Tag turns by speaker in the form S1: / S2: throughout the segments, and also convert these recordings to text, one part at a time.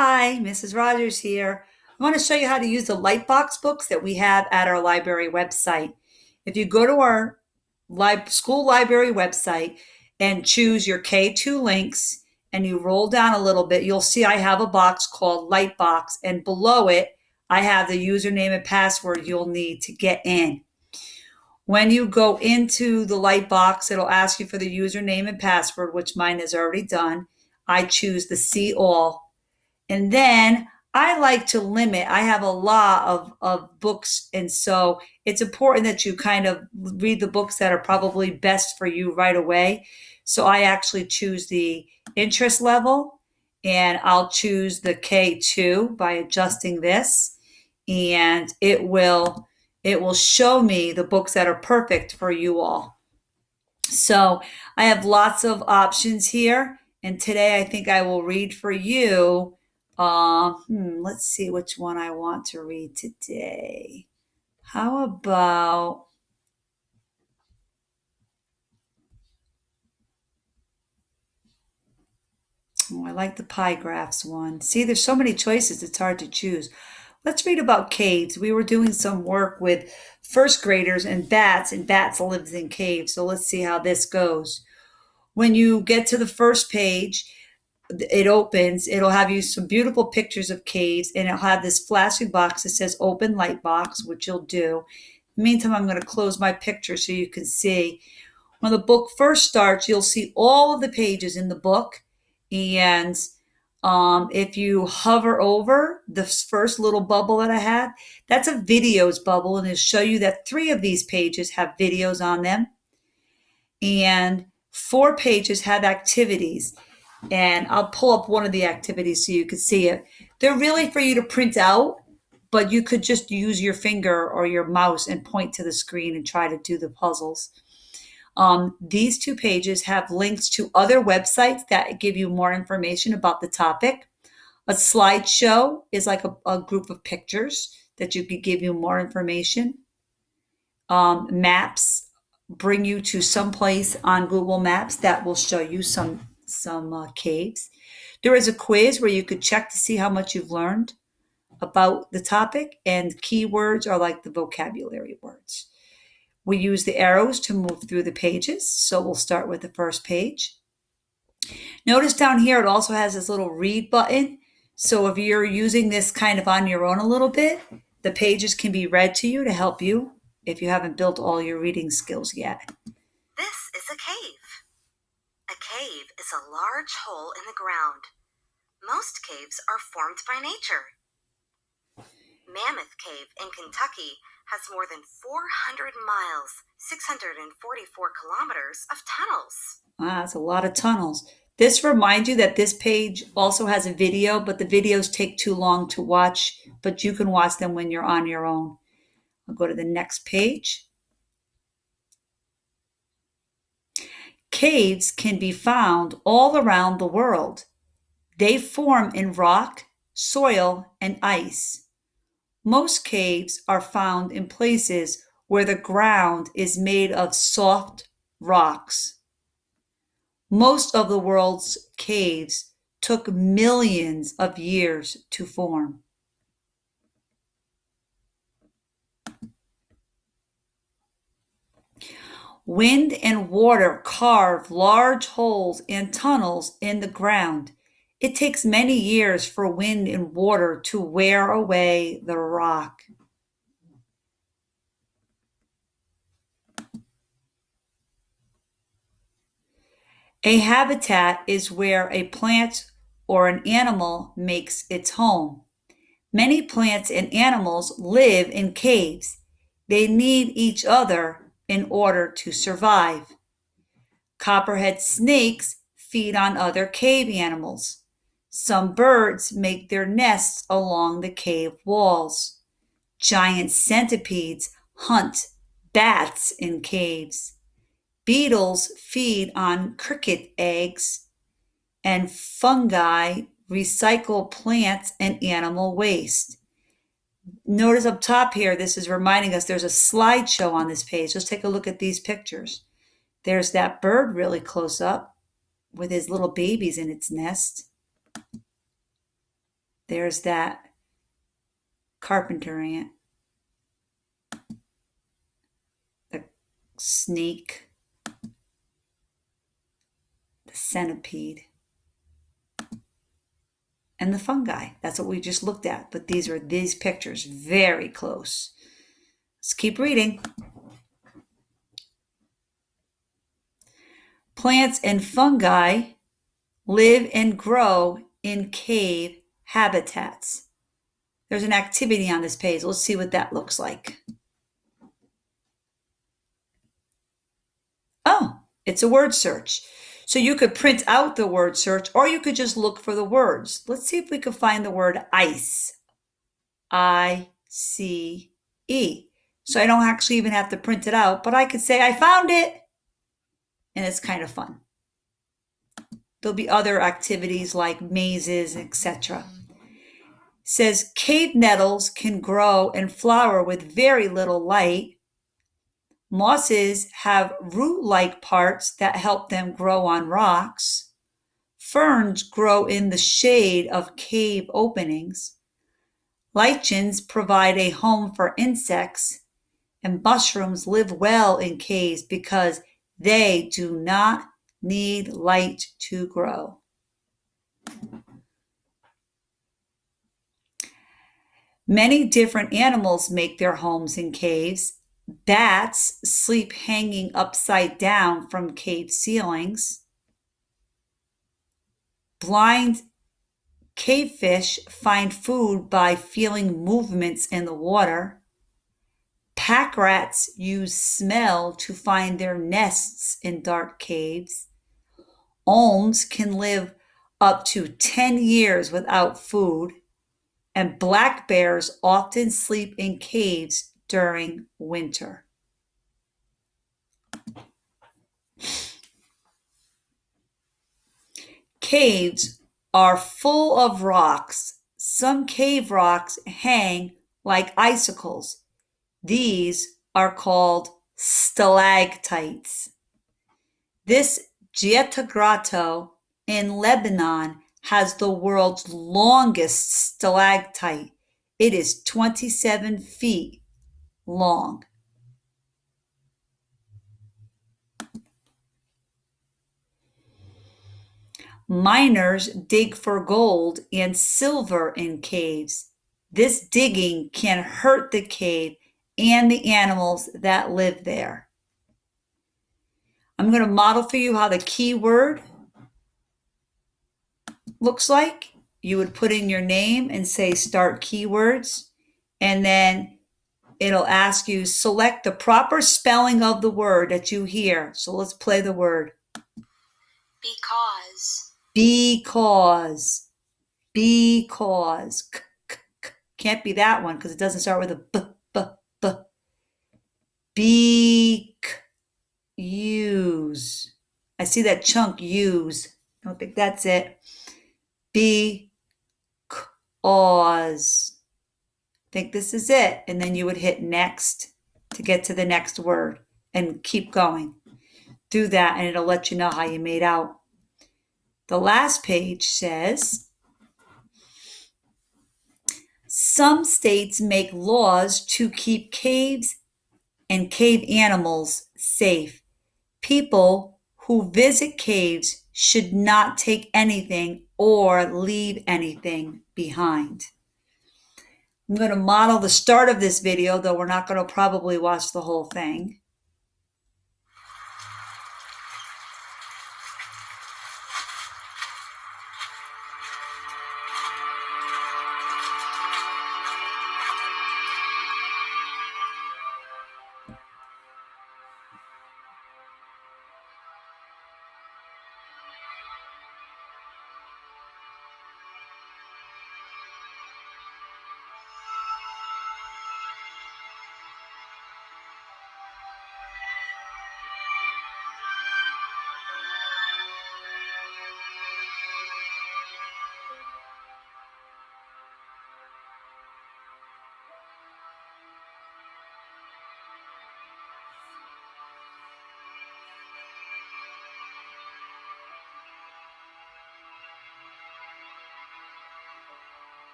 S1: Hi, Mrs. Rogers here. I want to show you how to use the Lightbox books that we have at our library website. If you go to our school library website and choose your K2 links and you roll down a little bit, you'll see I have a box called Lightbox, and below it, I have the username and password you'll need to get in. When you go into the Lightbox, it'll ask you for the username and password, which mine is already done. I choose the See All. And then I like to limit. I have a lot of books, and so it's important that you kind of read the books that are probably best for you right away. So I actually choose the interest level, and I'll choose the K2 by adjusting this, and it will show me the books that are perfect for you all. So I have lots of options here, and today I think I will read for you. Let's see which one I want to read today. How about, I like the pie graphs one. See, there's so many choices, it's hard to choose. Let's read about caves. We were doing some work with first graders and bats lives in caves. So let's see how this goes. When you get to the first page, it opens, it'll have you some beautiful pictures of caves, and it'll have this flashing box that says open light box, which you'll do. In the meantime, I'm going to close my picture so you can see. When the book first starts, you'll see all of the pages in the book. And if you hover over the first little bubble that I have, that's a videos bubble, and it'll show you that 3 of these pages have videos on them. And 4 pages have activities. And I'll pull up one of the activities so you can see it. They're really for you to print out, but you could just use your finger or your mouse and point to the screen and try to do the puzzles. These 2 pages have links to other websites that give you more information about the topic. A slideshow is like a group of pictures that you could give you more information. Maps bring you to some place on Google Maps that will show you some caves. There is a quiz where you could check to see how much you've learned about the topic, and keywords are like the vocabulary words. We use the arrows to move through the pages, so we'll start with the first page. Notice down here it also has this little read button, so if you're using this kind of on your own a little bit, the pages can be read to you to help you if you haven't built all your reading skills yet.
S2: This is a cave. A cave is a large hole in the ground. Most caves are formed by nature. Mammoth Cave in Kentucky has more than 400 miles, 644 kilometers of tunnels.
S1: Wow, that's a lot of tunnels. This reminds you that this page also has a video, but the videos take too long to watch, but you can watch them when you're on your own. I'll go to the next page. Caves can be found all around the world. They form in rock, soil, and ice. Most caves are found in places where the ground is made of soft rocks. Most of the world's caves took millions of years to form. Wind and water carve large holes and tunnels in the ground. It takes many years for wind and water to wear away the rock. A habitat is where a plant or an animal makes its home. Many plants and animals live in caves. They need each other in order to survive. Copperhead snakes feed on other cave animals. Some birds make their nests along the cave walls. Giant centipedes hunt bats in caves. Beetles feed on cricket eggs, and fungi recycle plants and animal waste. Notice up top here, this is reminding us there's a slideshow on this page. Let's take a look at these pictures. There's that bird really close up with his little babies in its nest. There's that carpenter ant, the snake, the centipede, and the fungi. That's what we just looked at. But these are these pictures, very close. Let's keep reading. Plants and fungi live and grow in cave habitats. There's an activity on this page. Let's see what that looks like. Oh, it's a word search. So you could print out the word search or you could just look for the words. Let's see if we can find the word ice. I-C-E. So I don't actually even have to print it out, but I could say, I found it. And it's kind of fun. There'll be other activities like mazes, etc. Says cave nettles can grow and flower with very little light. Mosses have root-like parts that help them grow on rocks. Ferns grow in the shade of cave openings. Lichens provide a home for insects, and mushrooms live well in caves because they do not need light to grow. Many different animals make their homes in caves. Bats sleep hanging upside down from cave ceilings. Blind cavefish find food by feeling movements in the water. Pack rats use smell to find their nests in dark caves. Olms can live up to 10 years without food. And black bears often sleep in caves during winter. Caves are full of rocks. Some cave rocks hang like icicles. These are called stalactites. This Gieta Grotto in Lebanon has the world's longest stalactite. It is 27 feet long. Miners dig for gold and silver in caves. This digging can hurt the cave and the animals that live there. I'm going to model for you how the keyword looks like. You would put in your name and say start keywords, and then it'll ask you select the proper spelling of the word that you hear. So let's play the word.
S2: Because.
S1: Because. Because. Can't be that one because it doesn't start with a b. Beak. Use. I see that chunk use. I don't think that's it. Because. I think this is it. And then you would hit next to get to the next word and keep going. Do that and it'll let you know how you made out. The last page says, some states make laws to keep caves and cave animals safe. People who visit caves should not take anything or leave anything behind. I'm going to model the start of this video, though we're not going to probably watch the whole thing.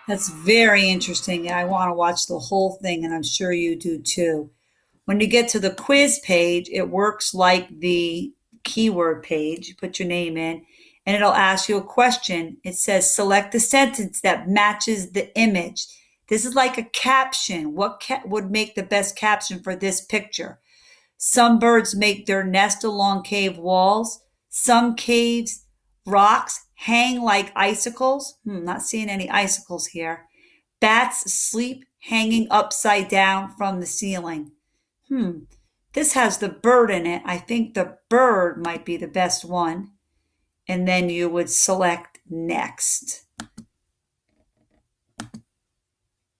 S1: That's very interesting. And I want to watch the whole thing, and I'm sure you do too. When you get to the quiz page, it works like the keyword page. You put your name in, and it'll ask you a question. It says, select the sentence that matches the image. This is like a caption. What would make the best caption for this picture? Some birds make their nest along cave walls. Some caves, rocks hang like icicles. Not seeing any icicles here. Bats sleep hanging upside down from the ceiling. Hmm, this has the bird in it. I think the bird might be the best one. And then you would select next.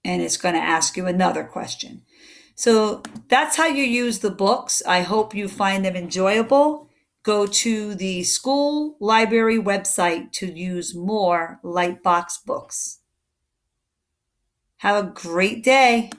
S1: And it's going to ask you another question. So that's how you use the books. I hope you find them enjoyable. Go to the school library website to use more Lightbox books. Have a great day.